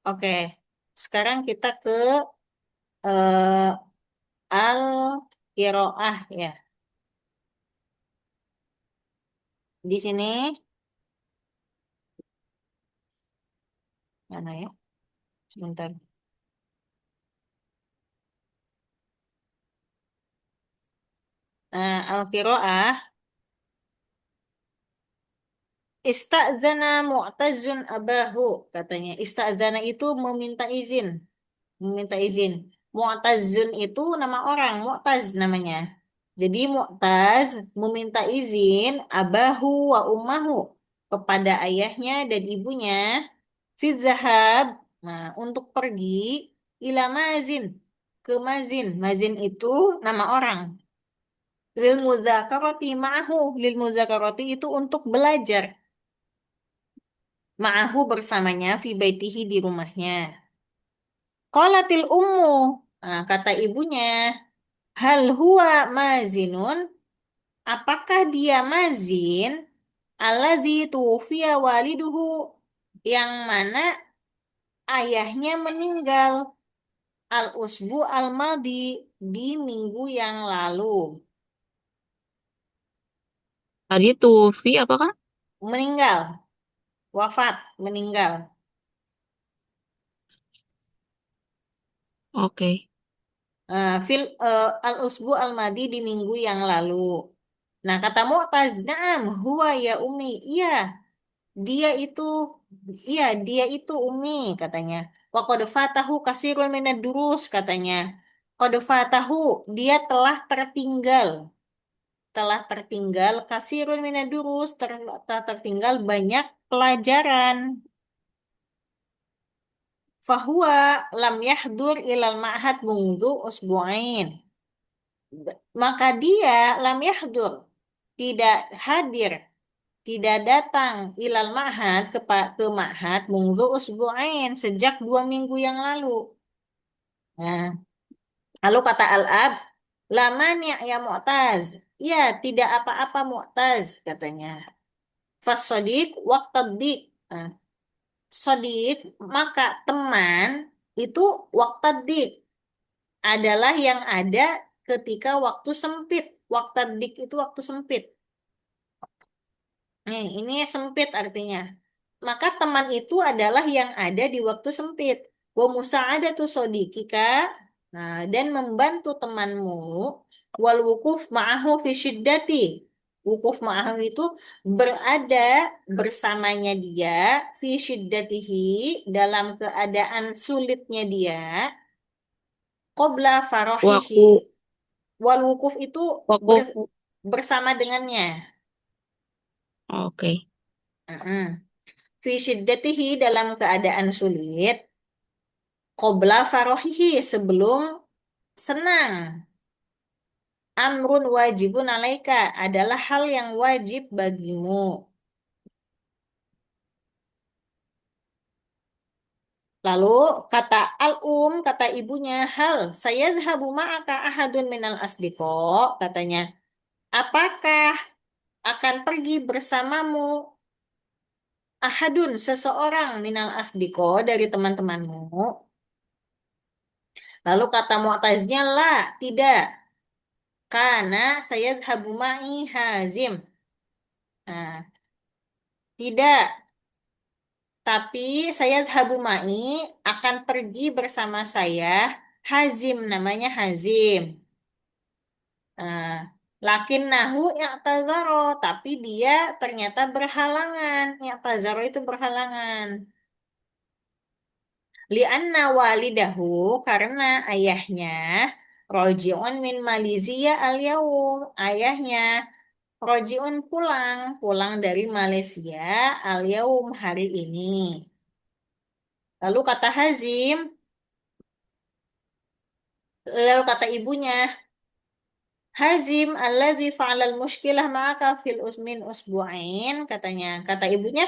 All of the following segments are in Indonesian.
Oke, sekarang kita ke eh, al-qiraah ya. Di sini mana ya? Sebentar. Nah, al-qiraah ista'zana mu'tazun abahu katanya. Ista'zana itu meminta izin, meminta izin. Mu'tazun itu nama orang, Mu'taz namanya. Jadi Mu'taz meminta izin abahu wa ummahu kepada ayahnya dan ibunya fi zahab. Nah, untuk pergi ila Mazin ke Mazin. Mazin itu nama orang. Lil muzakarati ma'ahu. Lil muzakarati itu untuk belajar. Ma'ahu bersamanya fi baitihi di rumahnya. Qalatil ummu. Nah, kata ibunya, hal huwa mazinun? Apakah dia mazin? Alladzi tuwfiya waliduhu yang mana ayahnya meninggal al-usbu al-madi di minggu yang lalu. Tadi tuh V apakah? Meninggal, wafat, meninggal. Oke. Al-usbu al-madi di minggu yang lalu. Nah, kata Mu'taz, "Na'am, huwa ya Umi." Iya, dia itu dia itu Umi katanya. Wa qad fatahu kasirun minad durus katanya. Qad fatahu, dia telah tertinggal kasirun minad durus, telah tertinggal banyak pelajaran. Fahuwa lam yahdur ilal ma'had mundu usbu'ain. Maka dia lam yahdur, tidak hadir, tidak datang ilal ma'had ke ma'had mundu usbu'ain sejak 2 minggu yang lalu. Nah, lalu kata Al-Ab, lamani ya Mu'taz. Ya, tidak apa-apa Mu'taz katanya. Fasodik waktadik. Nah, sodik, maka teman itu waktadik adalah yang ada ketika waktu sempit. Waktadik itu waktu sempit. Nih, ini sempit artinya. Maka teman itu adalah yang ada di waktu sempit. Wa musa'adatu sodikika. Nah, dan membantu temanmu wal wukuf ma'ahu fi syiddati. Wukuf ma'ahu itu berada bersamanya dia fi syiddatihi dalam keadaan sulitnya dia qabla farohihi. Waku, Wal wukuf itu waku. ber- bersama dengannya. Oke. Mm-mm. Fi syiddatihi dalam keadaan sulit, qabla farohihi sebelum senang. Amrun wajibun alaika adalah hal yang wajib bagimu. Lalu kata kata ibunya, hal saya dhahabu ma'aka ahadun minal asdiqo, katanya, apakah akan pergi bersamamu ahadun seseorang minal asdiqo dari teman-temanmu? Lalu kata Mu'taznya, la, tidak. Karena saya ma'i Hazim. Nah, tidak. Tapi saya ma'i akan pergi bersama saya. Hazim namanya Hazim. Nah, lakin nahu i'tazaro. Tapi dia ternyata berhalangan. I'tazaro itu berhalangan. Lianna walidahu karena ayahnya roji'un min Malaysia al-yaum. Ayahnya roji'un pulang dari Malaysia al-yaum hari ini. Lalu kata Hazim, lalu kata ibunya, Hazim alladzi fa'alal muskilah ma'aka fil usmin usbu'ain katanya. Kata ibunya,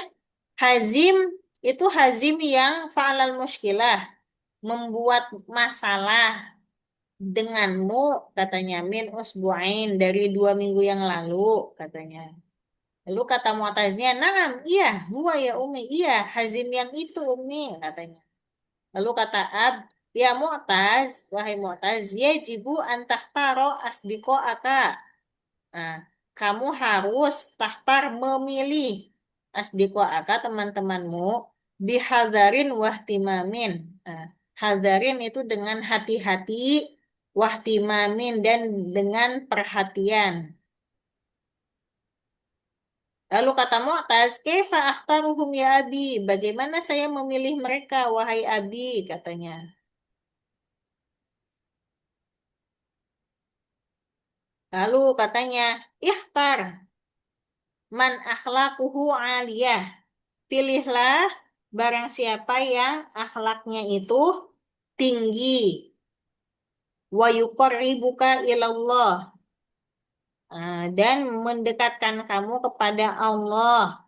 Hazim itu Hazim yang fa'alal muskilah membuat masalah denganmu katanya min usbu'ain dari 2 minggu yang lalu katanya. Lalu kata Mu'taznya, "Na'am, iya, huwa ya Umi, iya, Hazim yang itu Umi," katanya. Lalu kata Ab, ya Mu'taz, wahai Mu'taz, yajibu antahtaro asdiko aka. Nah, kamu harus tahtar memilih asdiko aka teman-temanmu bihadarin wahtimamin. Nah, hadarin itu dengan hati-hati, wahtimamin dan dengan perhatian. Lalu kata Mu'taz, kaifa akhtaruhum ya Abi? Bagaimana saya memilih mereka, wahai Abi? Katanya. Lalu katanya, ikhtar man akhlakuhu aliyah. Pilihlah barang siapa yang akhlaknya itu tinggi. Wa yuqarribuka ilallah. Dan mendekatkan kamu kepada Allah.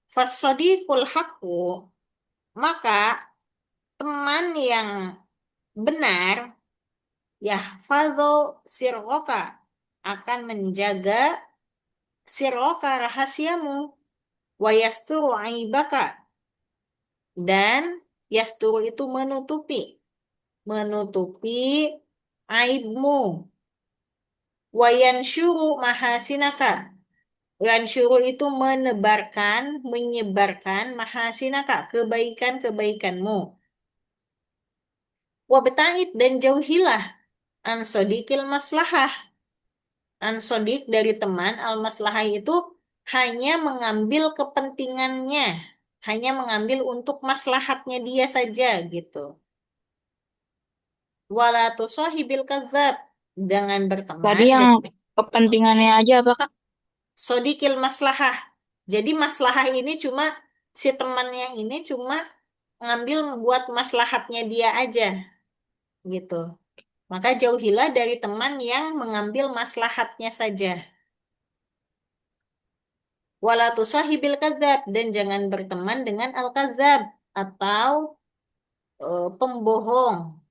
Fasodikul haqqu. Maka teman yang benar, yahfadhu sirroka, akan menjaga sirroka rahasiamu. Wa yasturu aibaka. Dan yasturu itu menutupi. Menutupi aibmu. Wa yansyuru mahasinaka. Yansyuru itu menebarkan, menyebarkan mahasinaka, kebaikan-kebaikanmu. Wabta'id dan jauhilah an sodikil maslahah. An sodik dari teman, al-maslahah itu hanya mengambil kepentingannya, hanya mengambil untuk maslahatnya dia saja gitu. Wala tusahibil kadzab, jangan Tadi berteman yang dengan kepentingannya aja apa Kak? sodikil maslahah. Jadi maslahah ini cuma si temannya ini cuma ngambil buat maslahatnya dia aja gitu. Maka jauhilah dari teman yang mengambil maslahatnya saja. Wala tusahibil kadzab, dan jangan berteman dengan al-kadzab atau pembohong.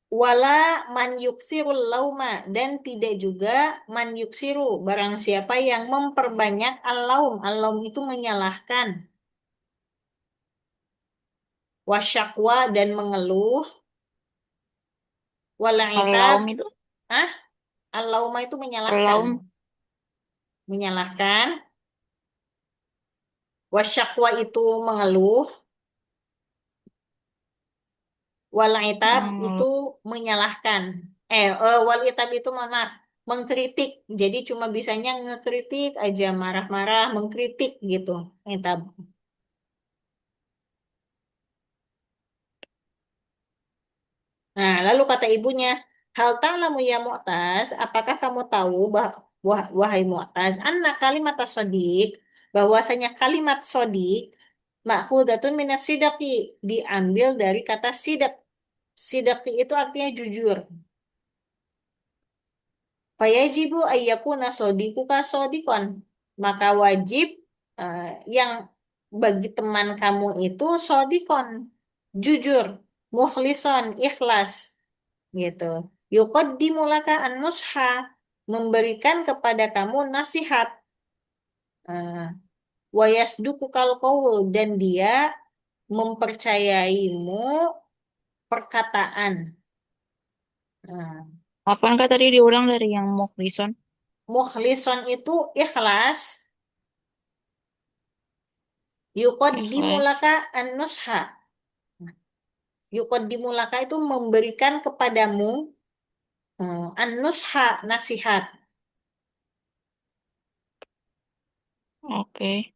Wala man yuksirul lauma, dan tidak juga man yuksiru, barang siapa yang memperbanyak al-laum. Al-laum itu menyalahkan. Wasyakwa, dan mengeluh. Wala itab. Al-laum itu? Ah, al-lauma itu menyalahkan. Al-laum. Menyalahkan. Wasyakwa itu mengeluh. Wal itab itu Hmm, menyalahkan. Wal itab itu mana? Mengkritik. Jadi cuma bisanya ngekritik aja, marah-marah, mengkritik gitu. Itab. Nah, lalu kata ibunya, hal ta'lamu ya Mu'taz, apakah kamu tahu wahai Mu'taz, anna kalimat sodik, bahwasanya kalimat sodik, ma'khudatun minas sidaqi, diambil dari kata sidak. Sidaqi itu artinya jujur. Fayajibu ayyakuna sodikuka sodikon. Maka wajib eh, yang bagi teman kamu itu sodikon. Jujur. Mukhlison. Ikhlas. Gitu. Yuqaddimu laka an-nusha. Memberikan kepada kamu nasihat. Wayasdukukal qaul. Dan dia mempercayaimu perkataan. Eh, Apaan Kak tadi diulang dari yang Mukhlison? Mukhlison itu ikhlas. Ikhlas. Yuqaddimulaka an-nusha. Yuqaddimulaka itu memberikan kepadamu an-nusha, nasihat. Oke.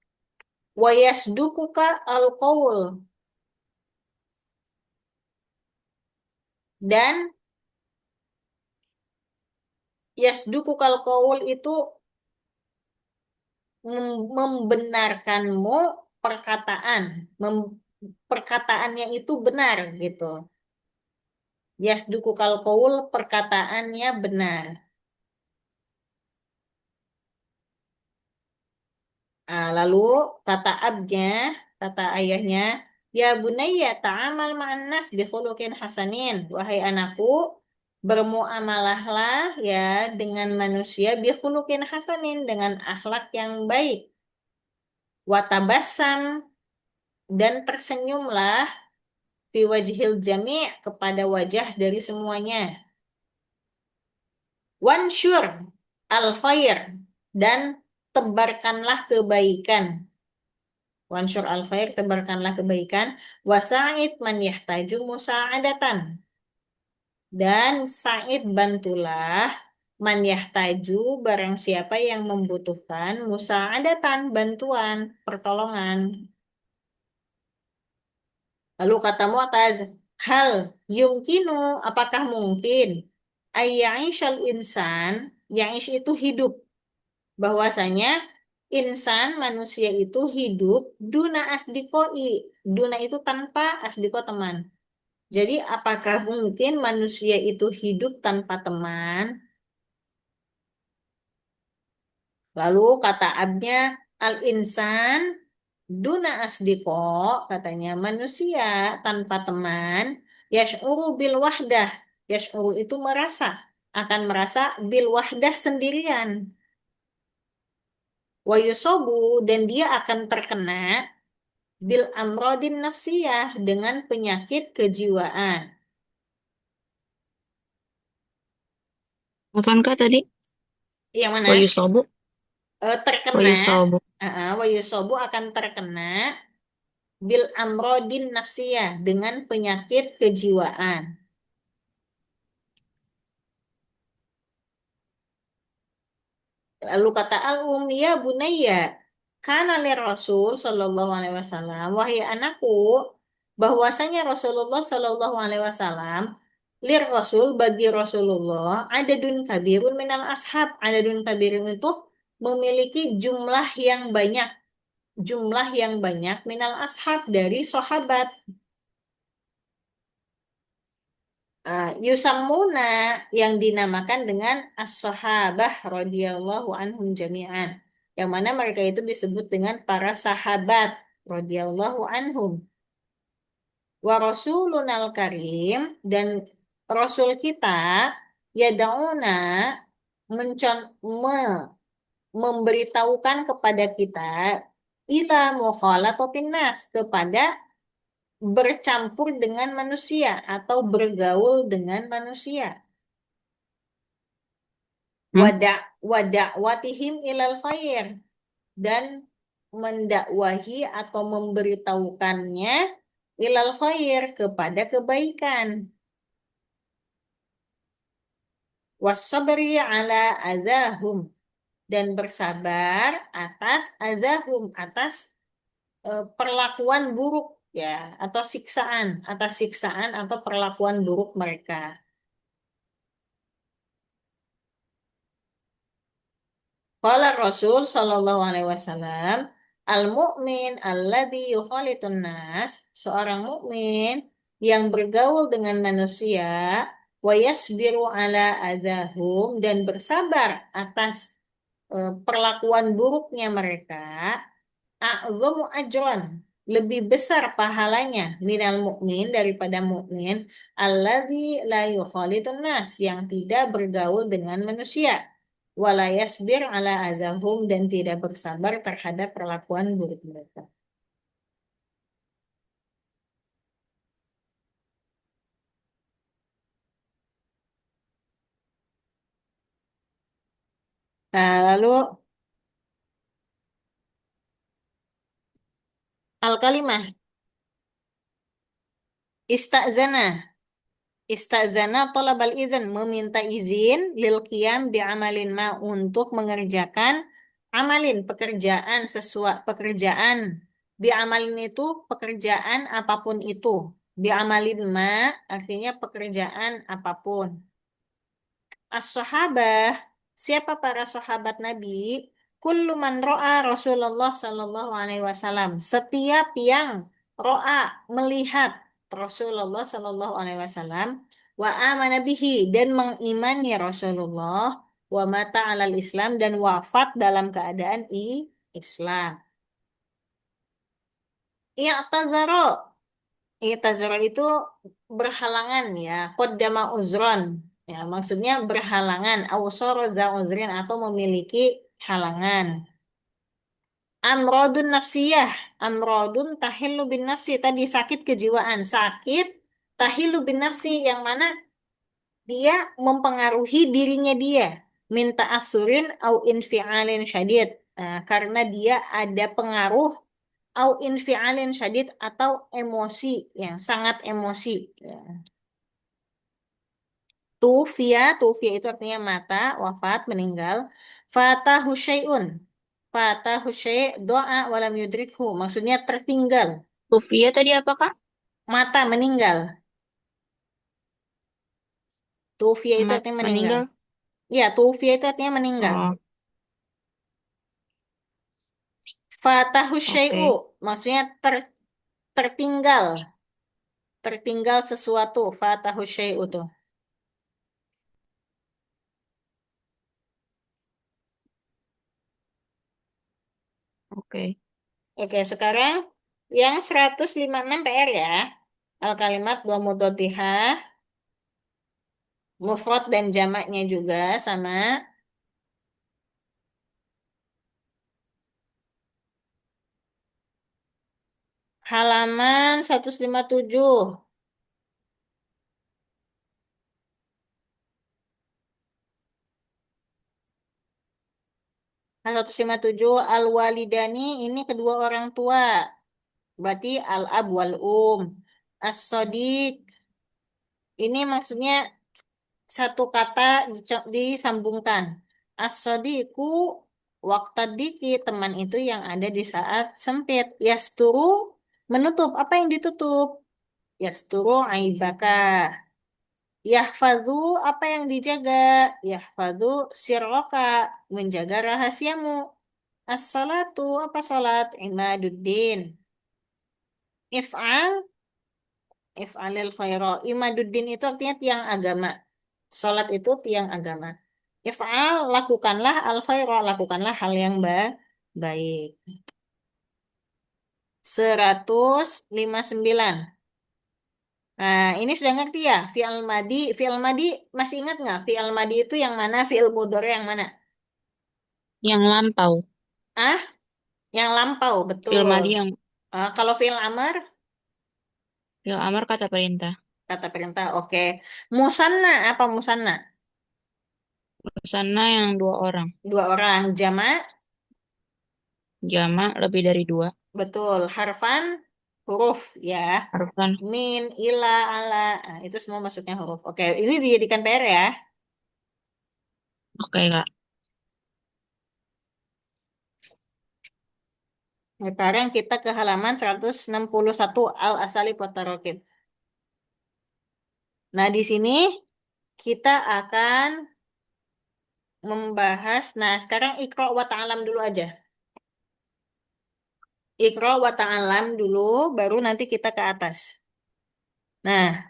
Wa yasdukuka al-qaul. Dan yasdukuka al-qaul itu membenarkanmu perkataan. Perkataannya itu benar gitu. Yasdukukal qaul, perkataannya benar. Lalu kata abnya, kata ayahnya, ya bunayya ta'amal ma'an nas bi khuluqin hasanin. Wahai anakku, bermuamalahlah ya dengan manusia bi khuluqin hasanin, dengan akhlak yang baik. Watabassam, dan tersenyumlah fi wajhil jami' kepada wajah dari semuanya. Wansyur al khair, dan tebarkanlah kebaikan. Wansyur al khair, tebarkanlah kebaikan. Wasa'id man yahtaju musa'adatan, dan sa'id bantulah man yahtaju barang siapa yang membutuhkan musa'adatan, bantuan, pertolongan. Lalu kata Mu'taz, hal yumkinu, apakah mungkin ayya'ishal insan, ya'ish itu hidup, bahwasanya insan manusia itu hidup duna asdikoi, duna itu tanpa asdiko teman. Jadi apakah mungkin manusia itu hidup tanpa teman? Lalu kata abnya, al-insan duna asdiko, katanya manusia tanpa teman, yash'uru bil wahdah. Yash'uru itu merasa, akan merasa bil wahdah sendirian. Wa yusobu, dan dia akan terkena bil amrodin nafsiyah, dengan penyakit kejiwaan. Kapankah tadi? Yang mana? Wayusobu? Terkena, Wayusobu. wa yusobu akan terkena bil amrodin nafsiyah, dengan penyakit kejiwaan. Lalu kata Al-Um, ya bunayya, karena Rasul Shallallahu Alaihi Wasallam, wahai anakku, bahwasanya Rasulullah Shallallahu Alaihi Wasallam, Rasul, bagi Rasulullah, ada dun kabirun minal ashab, ada dun kabirun itu memiliki jumlah yang banyak minal ashab, dari sahabat. Yusammuna, yang dinamakan dengan as-sahabah radhiyallahu anhum jami'an, yang mana mereka itu disebut dengan para sahabat radhiyallahu anhum. Wa rasulunal karim, dan rasul kita yada'una, mencon me- memberitahukan kepada kita ila mukhalatatin nas, kepada bercampur dengan manusia atau bergaul dengan manusia. Hmm? Wadakwatihim ilal khair, dan mendakwahi atau memberitahukannya ilal khair, kepada kebaikan. Wasabri ala azahum, dan bersabar atas azahum, atas perlakuan buruk, ya, atau siksaan, atas siksaan atau perlakuan buruk mereka. Qala Rasul Shallallahu Alaihi Wasallam, al-mu'min alladhi yukhalitun nas, seorang mukmin yang bergaul dengan manusia, wa yasbiru ala adahum, dan bersabar atas perlakuan buruknya mereka, a'zamu ajran, lebih besar pahalanya minal mukmin, daripada mukmin alladzi la yukhalitun nas, yang tidak bergaul dengan manusia, wala yasbir ala adahum, dan tidak bersabar terhadap perlakuan buruk mereka. Nah, lalu al-kalimah istazana. Istazana tolabal izin, meminta izin lil qiyam bi amalin ma, untuk mengerjakan amalin, pekerjaan, sesuatu pekerjaan. Bi amalin itu pekerjaan apapun itu. Bi amalin ma artinya pekerjaan apapun. As-sahabah, siapa para sahabat Nabi? Kullu man ro'a Rasulullah Sallallahu Alaihi Wasallam. Setiap yang ro'a, melihat Rasulullah Sallallahu Alaihi Wasallam, wa amana bihi, dan mengimani Rasulullah, wa mata alal Islam, dan wafat dalam keadaan Islam. I'tazaro, i'tazaro itu berhalangan, ya, qaddama uzron. Ya, maksudnya berhalangan, ausoro za uzrin, atau memiliki halangan. Amrodun nafsiyah. Amrodun tahillu bin nafsi. Tadi sakit kejiwaan. Sakit tahillu bin nafsi. Yang mana dia mempengaruhi dirinya dia. Minta asurin au infialin syadid. Nah, karena dia ada pengaruh au infialin syadid atau emosi yang sangat emosi. Ya. Tufia itu artinya mata, wafat, meninggal. Fatahu syai'un. Fatahu syai' doa walam yudrikhu. Maksudnya tertinggal. Sofia tadi apa, Kak? Mata meninggal. Tufia itu Mat artinya meninggal. meninggal. Ya, tufia itu artinya meninggal. Oh, Fatahu syai'u. oke. Maksudnya tertinggal. Tertinggal sesuatu. Fatahu syai'u tuh. Oke. Oke, sekarang yang 156 PR ya. Al-kalimat dua mudhotihah. Mufrad dan jamaknya juga sama. Halaman 157. 157 al-walidani ini kedua orang tua. Berarti al-ab wal-um. As-sodiq ini maksudnya satu kata disambungkan. As-sodiqu waqtadiki teman itu yang ada di saat sempit. Yasturu menutup. Apa yang ditutup? Yasturu aibaka. Yahfadhu apa yang dijaga? Yahfadhu sirroka menjaga rahasiamu. As-salatu apa salat? Imaduddin. If'al if'alil khaira. Imaduddin itu artinya tiang agama. Salat itu tiang agama. If'al lakukanlah al khaira, lakukanlah hal yang baik. 159. Nah, ini sudah ngerti ya? Fi'al madi masih ingat nggak? Fi'al madi itu yang mana? Fi'il mudhari yang mana? Yang lampau. Ah, yang lampau, Film betul. Adi yang Kalau fi'il amar, film amar kata perintah. kata perintah, oke. Musanna, apa musanna? Sana yang dua orang. Dua orang. Jama, Jama lebih dari dua. betul. Harfan, huruf, ya. Harfan. Min, ila, ala, nah, itu semua masuknya huruf. Oke, ini dijadikan PR ya. Oke, Kak. Sekarang kita ke halaman 161 Al-Asali Potarokib. Nah, di sini kita akan membahas. Nah, sekarang Iqra wa ta'alam dulu aja. Iqra wa ta'alam dulu, baru nanti kita ke atas. Nah,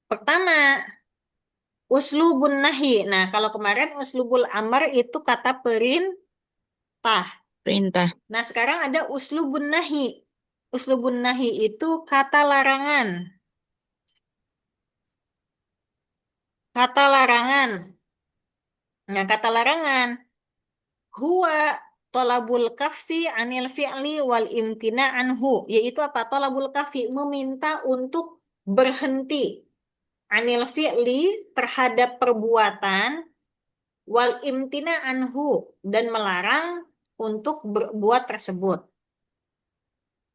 pertama, uslubun nahi. Nah, kalau kemarin uslubul amr itu kata perintah. Perintah. Nah, sekarang ada uslubun nahi. Uslubun nahi itu kata larangan. Kata larangan. Nah, kata larangan. Huwa tolabul kafi anil fi'li wal imtina anhu. Yaitu apa? Tolabul kafi. Meminta untuk berhenti. Anil fi'li terhadap perbuatan. Wal imtina anhu. Dan melarang untuk berbuat tersebut.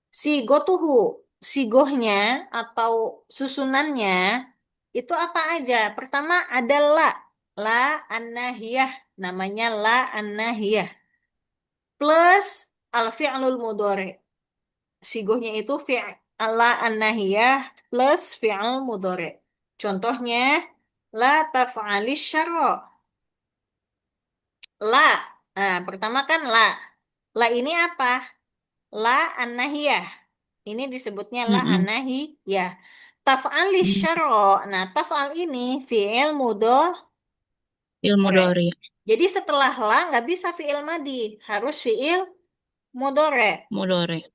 Sigotuhu, sigohnya atau susunannya itu apa aja? Pertama ada la an-nahiyah, namanya la an-nahiyah plus al-fi'lul mudhari. Sigohnya itu la an-nahiyah plus fi'l mudhari. Contohnya la taf'alis syarra. La, nah, pertama kan la. La ini apa? La an-nahiyah. Ini disebutnya la Mm-mm. an-nahiyah. Taf'al Mm. syar'a. Nah, taf'al ini fi'il mudhari. Ilmu Dori. Jadi setelah la nggak bisa fi'il madi, harus fi'il mudhari. Mudore.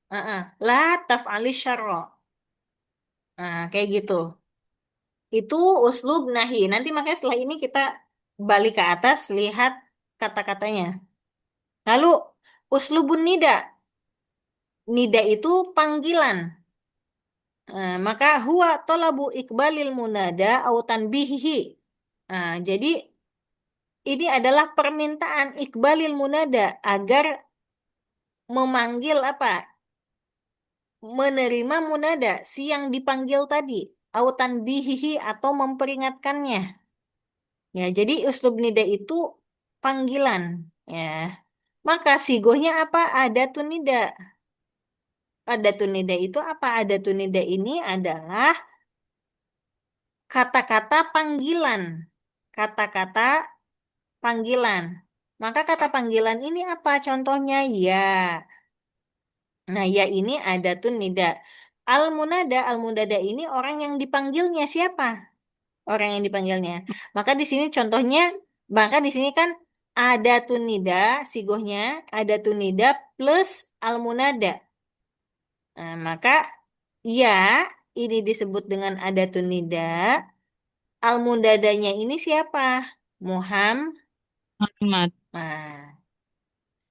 La taf'ali syar'a. Nah, kayak gitu. Itu uslub nahi. Nanti makanya setelah ini kita balik ke atas, lihat kata-katanya. Lalu uslubun nida. nida itu panggilan. Maka huwa tolabu ikbalil munada au tanbihihi. Jadi ini adalah permintaan ikbalil munada agar memanggil apa? Menerima munada si yang dipanggil tadi, au tanbihihi atau memperingatkannya. Ya, jadi uslub nida itu panggilan. Ya, maka sigohnya apa? Ada tunida. Ada tunida itu apa? Ada tunida ini adalah kata-kata panggilan. Kata-kata panggilan. Maka kata panggilan ini apa contohnya? Ya. Nah, ya ini ada tunida. Al-munada, al-munada ini orang yang dipanggilnya siapa? Orang yang dipanggilnya. Maka di sini contohnya, maka di sini kan ada tunida, sigohnya, ada tunida plus al-munada. Maka ya ini disebut dengan ada tunida. Al-munadanya ini siapa? Muhammad. Muhammad. Nah,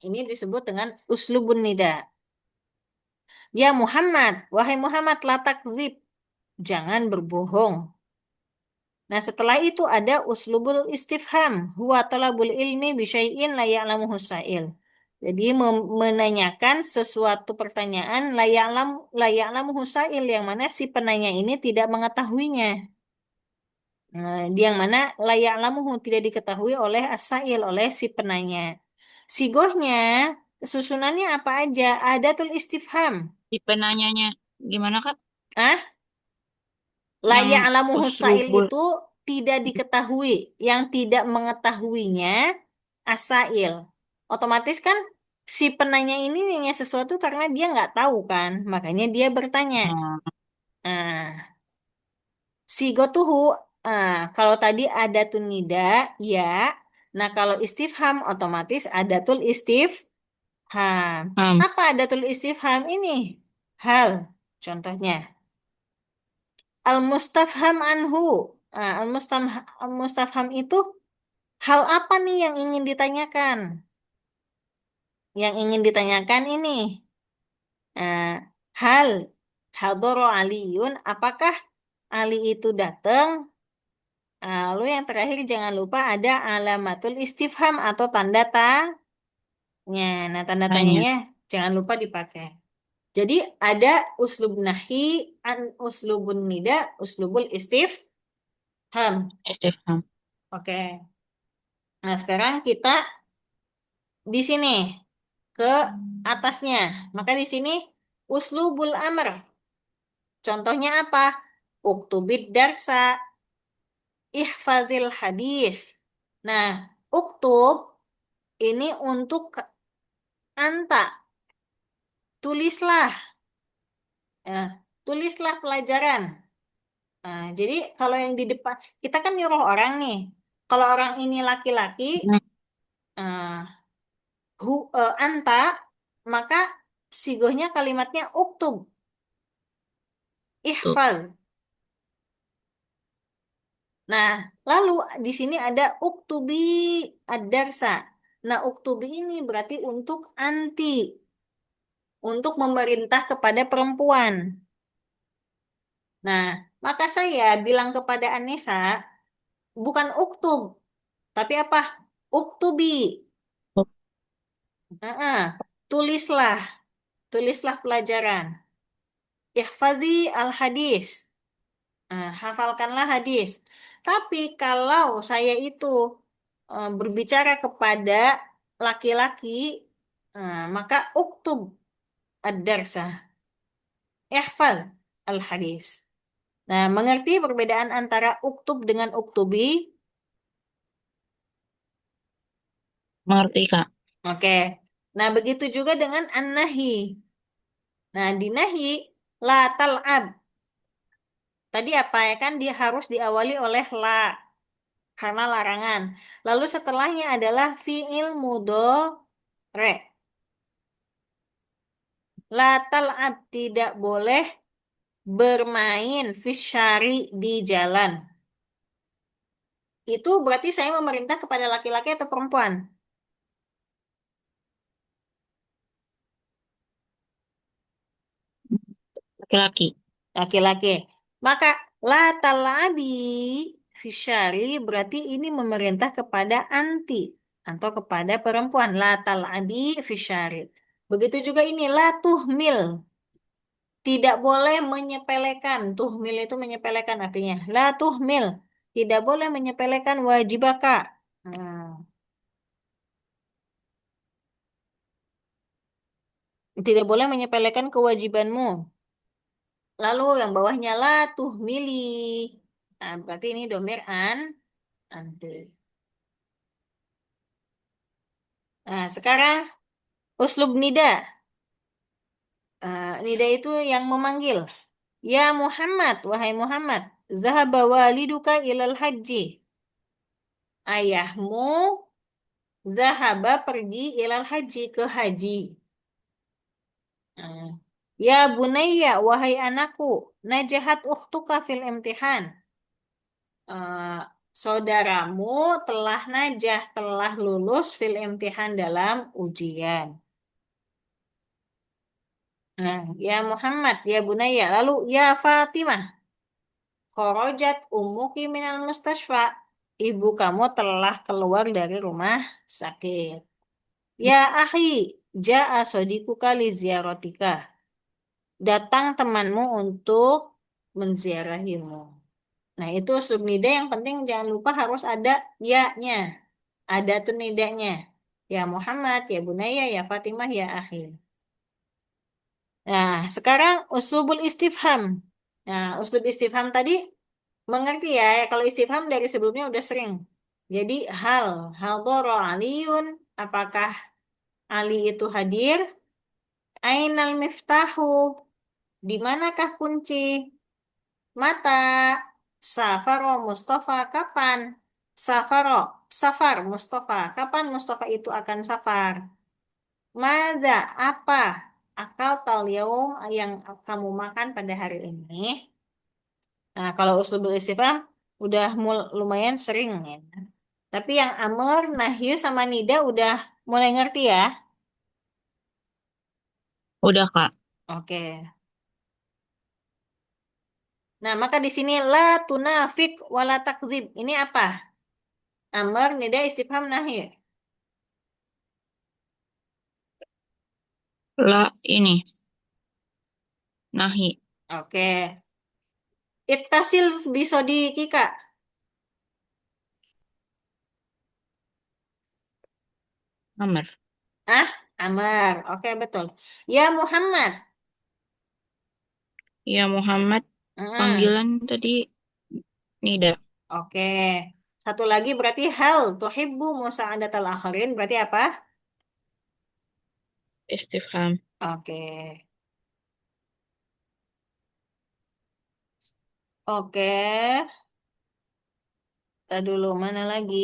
ini disebut dengan uslubun nida. Ya Muhammad, wahai Muhammad, la takzib. Jangan berbohong. Nah, setelah itu ada uslubul istifham, huwa talabul ilmi bisyai'in la ya'lamuhu sa'il. Jadi menanyakan sesuatu pertanyaan la ya'lamuhu sa'il yang mana si penanya ini tidak mengetahuinya. Nah, yang mana la ya'lamuhu tidak diketahui oleh as-sa'il, oleh si penanya. Sigohnya, susunannya apa aja? Adatul istifham. Si penanyanya gimana Kak? Ah, layak Yang alamu husail uslubul. itu tidak diketahui. Yang tidak mengetahuinya asail. Otomatis kan si penanya ini nanya sesuatu karena dia nggak tahu kan. Makanya dia bertanya. Nah, Nah, si gotuhu, kalau tadi ada tunida, ya. Nah, kalau istifham otomatis ada tul istifham. Apa ada tul istifham ini? Hal, contohnya. Al-mustafham anhu. Al-mustafham itu hal apa nih yang ingin ditanyakan? Yang ingin ditanyakan ini. eh, hal hadoro Aliun, apakah Ali itu datang? Lalu yang terakhir jangan lupa ada alamatul istifham atau tanda tanya. Nah, tanda tanya tanyanya jangan lupa dipakai. Jadi ada uslub nahi, uslubun nida, uslubul istifham. istifham. Oke. Nah, sekarang kita di sini ke atasnya. Maka di sini uslubul amr. Contohnya apa? Uktubid darsa, ihfazil hadis. Nah, uktub ini untuk anta. Tulislah. Eh, tulislah pelajaran. Jadi kalau yang di depan, kita kan nyuruh orang nih. Kalau orang ini laki-laki, Hmm, eh, anta, maka sigohnya kalimatnya uktub. tuh. Ihfal. Nah, lalu di sini ada uktubi ad-darsa. Nah, uktubi ini berarti untuk anti, untuk memerintah kepada perempuan. Nah, maka saya bilang kepada Anissa, bukan uktub, tapi apa? Uktubi. Nah, tulislah, tulislah pelajaran. Ihfazi al-hadis. Hafalkanlah hadis. Tapi kalau saya itu berbicara kepada laki-laki, maka uktub ad-darsah, ihfal al-hadis. Nah, mengerti perbedaan antara uktub dengan uktubi? Mengerti Kak? Oke. Nah, begitu juga dengan an-nahi. Nah, di nahi, la tal'ab. Tadi apa ya kan dia harus diawali oleh la karena larangan. Lalu setelahnya adalah fi'il mudhari. La tal'ab tidak boleh bermain fisyari di jalan. Itu berarti saya memerintah kepada laki-laki atau perempuan? Laki-laki. Laki-laki. Maka la talabi fisyari berarti ini memerintah kepada anti atau kepada perempuan. La talabi fisyari. Begitu juga ini la tuhmil. Tidak boleh menyepelekan. Tuhmil itu menyepelekan artinya. La tuhmil. Tidak boleh menyepelekan wajibaka. Hmm. Tidak boleh menyepelekan kewajibanmu. Lalu yang bawahnya la tuhmili. Nah, berarti ini domir anti. Nah, sekarang uslub nida. Nida itu yang memanggil. Ya Muhammad, wahai Muhammad. Zahaba waliduka ilal haji. Ayahmu zahaba pergi ilal haji ke haji. Nah, ya bunayya, wahai anakku. Najahat ukhtuka fil imtihan. Eh, saudaramu telah najah, telah lulus fil imtihan dalam ujian. Nah, ya Muhammad, ya Bunaya. Lalu, ya Fatimah, kharajat ummuki minal mustashfa. Ibu kamu telah keluar dari rumah sakit. Ya akhi, ja'a sodikuka li ziaratika. Datang temanmu untuk menziarahimu. Nah, itu subnida yang penting jangan lupa harus ada ya-nya. Ada tuh nidanya. Ya Muhammad, ya Bunaya, ya Fatimah, ya akhi. Nah, sekarang uslubul istifham. Nah, uslub istifham tadi mengerti ya, kalau istifham dari sebelumnya udah sering. Jadi hal doro Aliun, apakah Ali itu hadir? Ainal miftahu, di manakah kunci? Mata, Safaro Mustafa, kapan? Safaro, Safar Mustafa, kapan Mustafa itu akan safar? Mada, apa? Akal tal yaum yang kamu makan pada hari ini. Nah, kalau uslubul istifham udah lumayan sering ya. Tapi yang amr, nahyu sama nida udah mulai ngerti ya. Udah, Kak. Oke. Nah, maka di sini la tunafik wala takzib. Ini apa? Amr, nida, istifham, nahyu. La ini. Nahi. Oke. Ittasil bisodiki kak. Amr. Ah, Amr. Oke, betul. Ya Muhammad. Ya Muhammad. Hmm, Panggilan tadi Nida. oke. Satu lagi berarti hal tuhibbu musa'adatal akharin. Berarti apa? Istifham. Oke. Oke. Kita dulu mana lagi?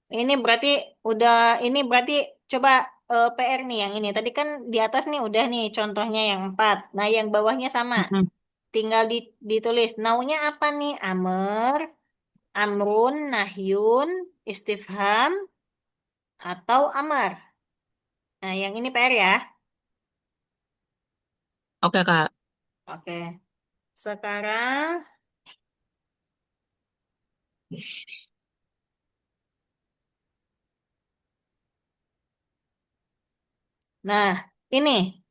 Ini berarti udah ini berarti coba PR nih yang ini. Tadi kan di atas nih udah nih contohnya yang empat. Nah, yang bawahnya sama. Mm-mm. Tinggal ditulis. Naunya apa nih? Amr, amrun, nahyun, istifham, atau amar. Nah, yang ini PR ya. Oke, Kak. Oke. Sekarang, nah, ini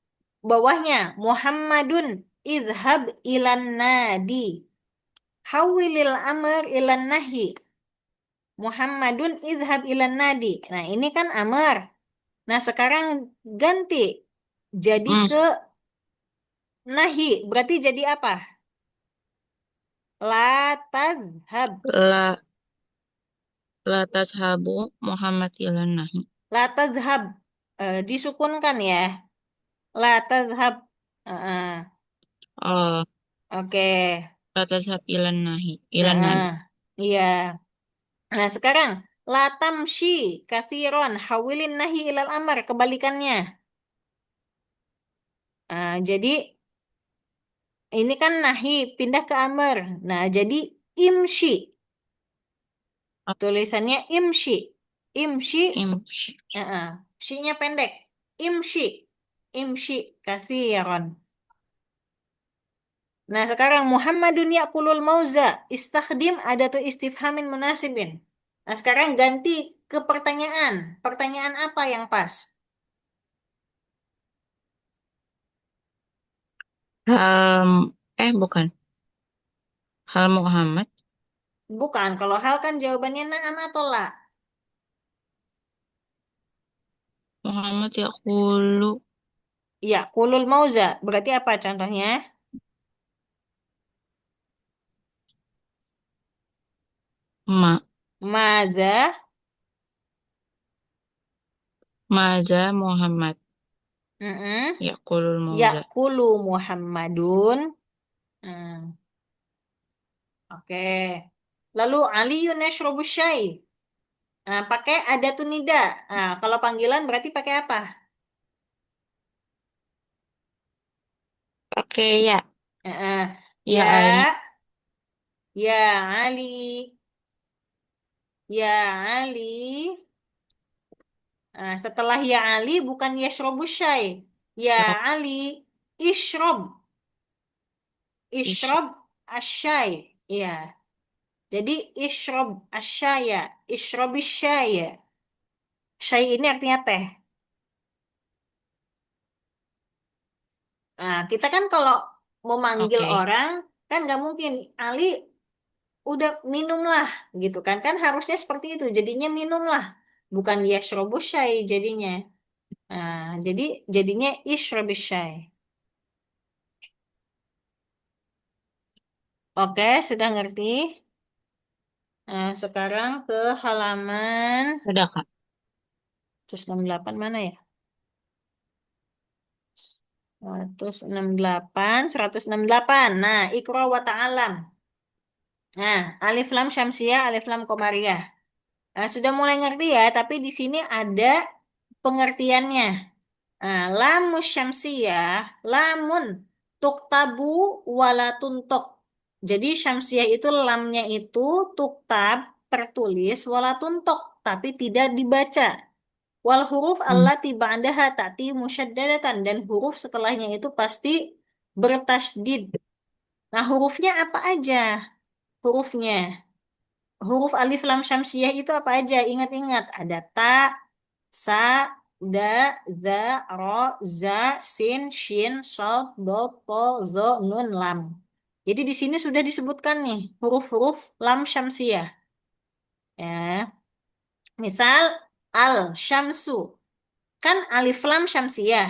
bawahnya Muhammadun izhab ilan nadi. Hawilil amr ilan nahi. Muhammadun izhab ilan nadi. Nah, ini kan amar. Nah, sekarang ganti. Jadi Hmm. ke nahi. Berarti jadi apa? La tazhab. La La tashabu Muhammad ilan nahi. La tazhab. Disukunkan ya. La tazhab. Heeh. Oh, Oke. la tashab ilan nahi. Ilan Heeh. nadi. Iya. Nah, sekarang la tamshi kathiron hawilin nahi ilal amar kebalikannya. Jadi ini kan nahi pindah ke amar. Nah, jadi imshi. Oh, Tulisannya imshi. Imshi, im. shi-nya pendek. Imshi. Imshi kathiran. Nah, sekarang Muhammadun ya'kulul mauza. Istakhdim adatu istifhamin munasibin. Nah, sekarang ganti ke pertanyaan. Pertanyaan apa yang pas? Bukan. Hal Muhammad. Bukan, kalau hal kan jawabannya na'am atau la. Muhammad yaqulu Ya, kulul mauza. Berarti apa contohnya? ma. Maza. Maza Muhammad Mm-mm. yaqulul mauza. Ya'kulu Muhammadun. Hmm, oke. Lalu Aliyun yashrobu syai. Nah, pakai ada tuh nida. Nah, kalau panggilan berarti pakai apa? Oke ya. Ya, Ya Ali. ya Ali, ya Ali. Nah, setelah ya Ali bukan yashrobu syai. Ya Rob Ali, ishrob, ish. ishrob asyai. Ya, jadi ishrob asyaya, ishrob syaya. Syai ini artinya teh. Nah, kita kan kalau mau manggil Oke. orang, kan nggak mungkin. Ali, udah minumlah, gitu kan. Kan harusnya seperti itu. Jadinya minumlah. Bukan yashrobu syai jadinya. Nah, jadinya ishrobu syai. Oke, sudah ngerti? Nah, sekarang ke halaman Udah Kak. 168 mana ya? 168, 168. Nah, Iqra wa ta'alam. Nah, alif lam syamsiah, alif lam qamariyah. Nah, sudah mulai ngerti ya, tapi di sini ada pengertiannya. Nah, lamus syamsiyah, lamun tuktabu wala tuntok. Jadi syamsiyah itu lamnya itu tuktab, tertulis, wala tuntok, tapi tidak dibaca. Wal huruf Hmm. allati ba'daha ta'ti musyaddadatan. Dan huruf setelahnya itu pasti bertasdid. Nah, hurufnya apa aja? Hurufnya. Huruf alif lam syamsiyah itu apa aja? Ingat-ingat. Ada ta, sa, da, za, ro, za, sin, shin, sod, do, to, zo, nun, lam. Jadi di sini sudah disebutkan nih huruf-huruf lam syamsiyah. Ya, misal al syamsu kan alif lam syamsiyah.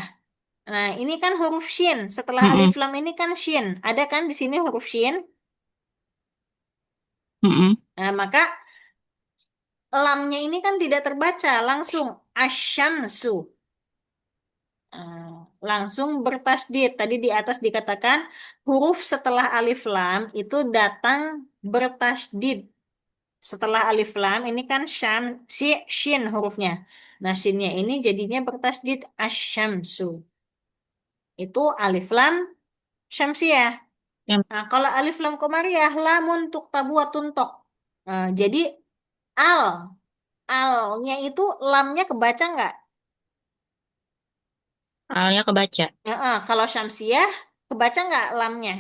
Nah, ini kan huruf shin. Setelah alif Mm-mm. lam ini kan shin. Ada kan di sini huruf shin? Mm-mm. Nah, maka lamnya ini kan tidak terbaca langsung asyamsu. Langsung bertasdid. Tadi di atas dikatakan huruf setelah alif lam itu datang bertasdid. Setelah alif lam ini kan syam, si, shin hurufnya. Nah, shinnya ini jadinya bertasdid asyamsu. Itu alif lam syamsiah. Yang Nah, kalau alif lam komariah lamun tuktabu wa tuntok. Jadi al, alnya itu lamnya kebaca nggak? alnya kebaca. Kalau syamsiah kebaca nggak lamnya?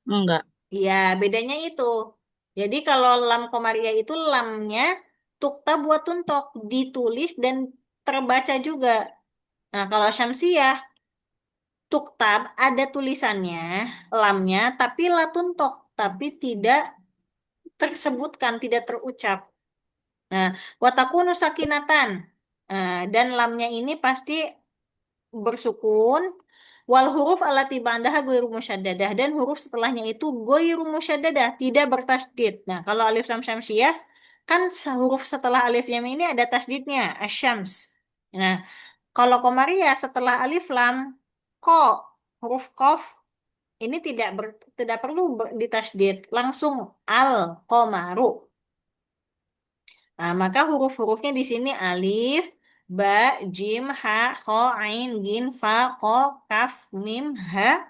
Enggak. Iya, bedanya itu. Jadi kalau lam komariah itu lamnya tukta buat tuntok, ditulis dan terbaca juga. Nah, kalau syamsiah, tuktab ada tulisannya, lamnya, tapi la tuntok, tapi tidak tersebutkan, tidak terucap. Nah, watakunu sakinatan. Dan lamnya ini pasti bersukun wal huruf allati ba'daha ghairu musyaddadah dan huruf setelahnya itu ghairu musyaddadah tidak bertasdid. Nah, kalau alif lam syamsiah kan huruf setelah alif lam ini ada tasdidnya asyams. Nah, kalau komariah setelah alif lam ko huruf kof ini tidak perlu ditasdid langsung al komaru. Nah, maka huruf-hurufnya di sini alif, ba, jim, ha, kho, ain, gin, fa, ko, kaf, mim, ha,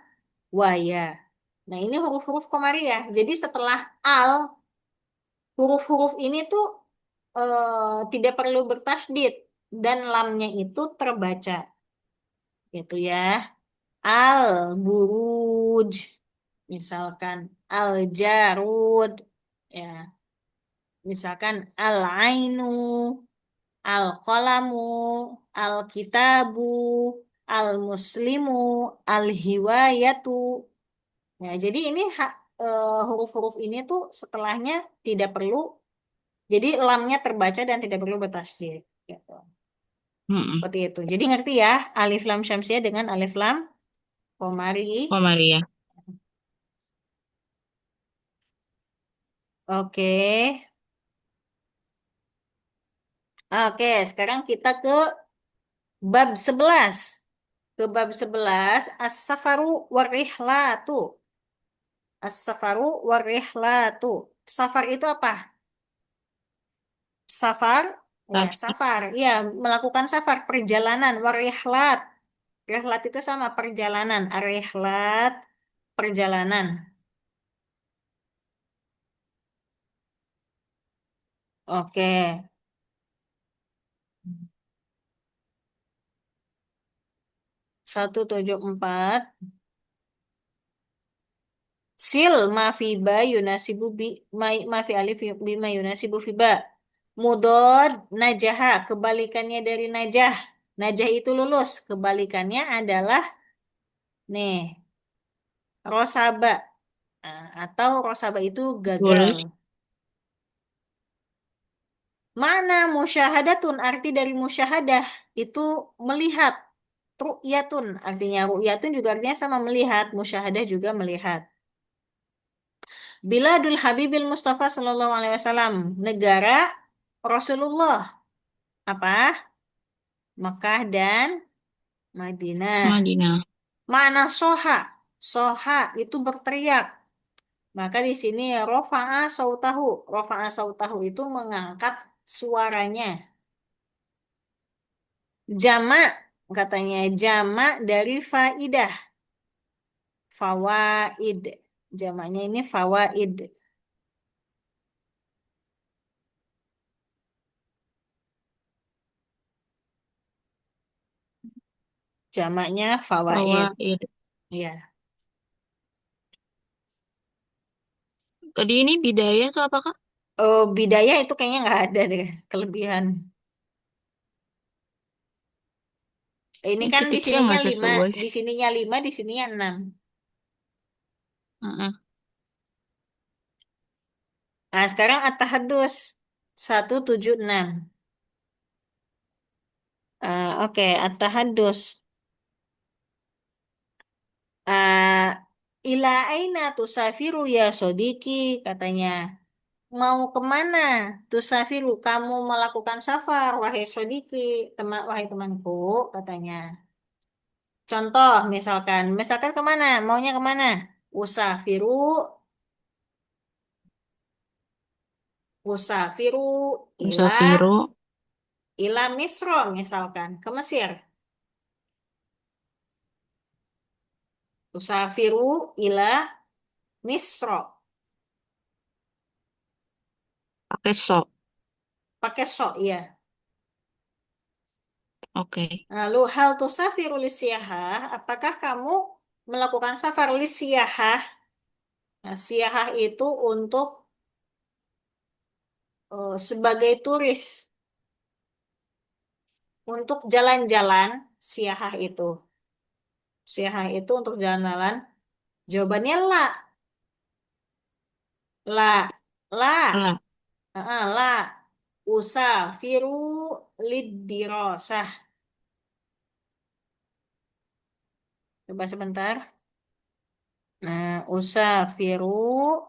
wa, ya. Nah, ini huruf-huruf komariah. Jadi setelah al, huruf-huruf ini tuh tidak perlu bertasdid. dan lamnya itu terbaca. Gitu ya. Al-buruj. Misalkan al-jarud. Ya. Misalkan al-ainu, al-qalamu, al-kitabu, al-muslimu, al-hiwayatu. Ya, jadi ini huruf-huruf ini tuh setelahnya tidak perlu, jadi lamnya terbaca dan tidak perlu bertasydid. Gitu. Mm-mm. Seperti itu. Jadi ngerti ya, alif lam syamsiah dengan alif lam komari. Oh Maria. Oke. Oke, sekarang kita ke bab 11. Ke bab 11, as-safaru warihlatu. As-safaru warihlatu. Safar itu apa? Safar, ya, Safar. safar. Ya, melakukan safar, perjalanan, warihlat. Rihlat itu sama perjalanan. Arihlat, perjalanan. Oke. 174. Sil mafi ba yunasibu bi mafi alif bima yunasibu fi ba. Mudod najaha, kebalikannya dari najah. Najah itu lulus, kebalikannya adalah nih, rosaba. Atau rosaba itu gagal. Boleh. Mana musyahadatun, arti dari musyahadah itu melihat. Ru'yatun, artinya ru'yatun juga artinya sama melihat. Musyahadah juga melihat. Biladul Habibil Mustafa Sallallahu Alaihi Wasallam, negara Rasulullah. Apa? Mekah dan Madinah. Madinah. Mana soha? Soha itu berteriak. Maka di sini rofa'a sautahu. Rofa'a sautahu itu mengangkat suaranya. Jamak katanya jamak dari faidah. Fawaid. Jamaknya ini fawaid. Jamaknya fawaid. Fawaid. Ya. Tadi ini bidayah atau apa Kak? Oh, bidayah itu kayaknya nggak ada deh kelebihan. Ini Ini kan di ketiknya sininya nggak 5, sesuai. di sininya 5, di sininya 6. Heeh. Nah, sekarang at-tahaddus 176. Oke, at-tahaddus. Ila aina tusafiru ya sodiki, katanya. Mau kemana? Tusafiru, kamu melakukan safar, wahai sodiki, wahai temanku, katanya. Contoh, misalkan kemana? Maunya kemana? Usafiru, usafiru ila Musafiru Misro, misalkan ke Mesir. Usafiru ila Misro, pakai so. pakai so ya. Oke. Lalu hal tusafiru lisiyahah, apakah kamu melakukan safar lisiyahah? Nah, siyahah itu untuk sebagai turis, untuk jalan-jalan, siyahah itu. Siyahah itu untuk jalan-jalan. Jawabannya la, la, la, Lah. la. Usafiru liddirosah. Coba sebentar. Nah, usafiru,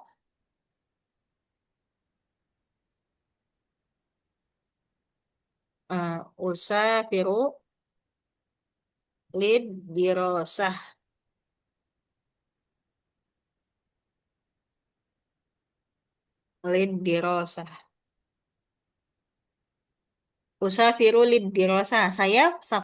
usafiru liddirosah. Liddirosah. Usafiru liddirosah. Saya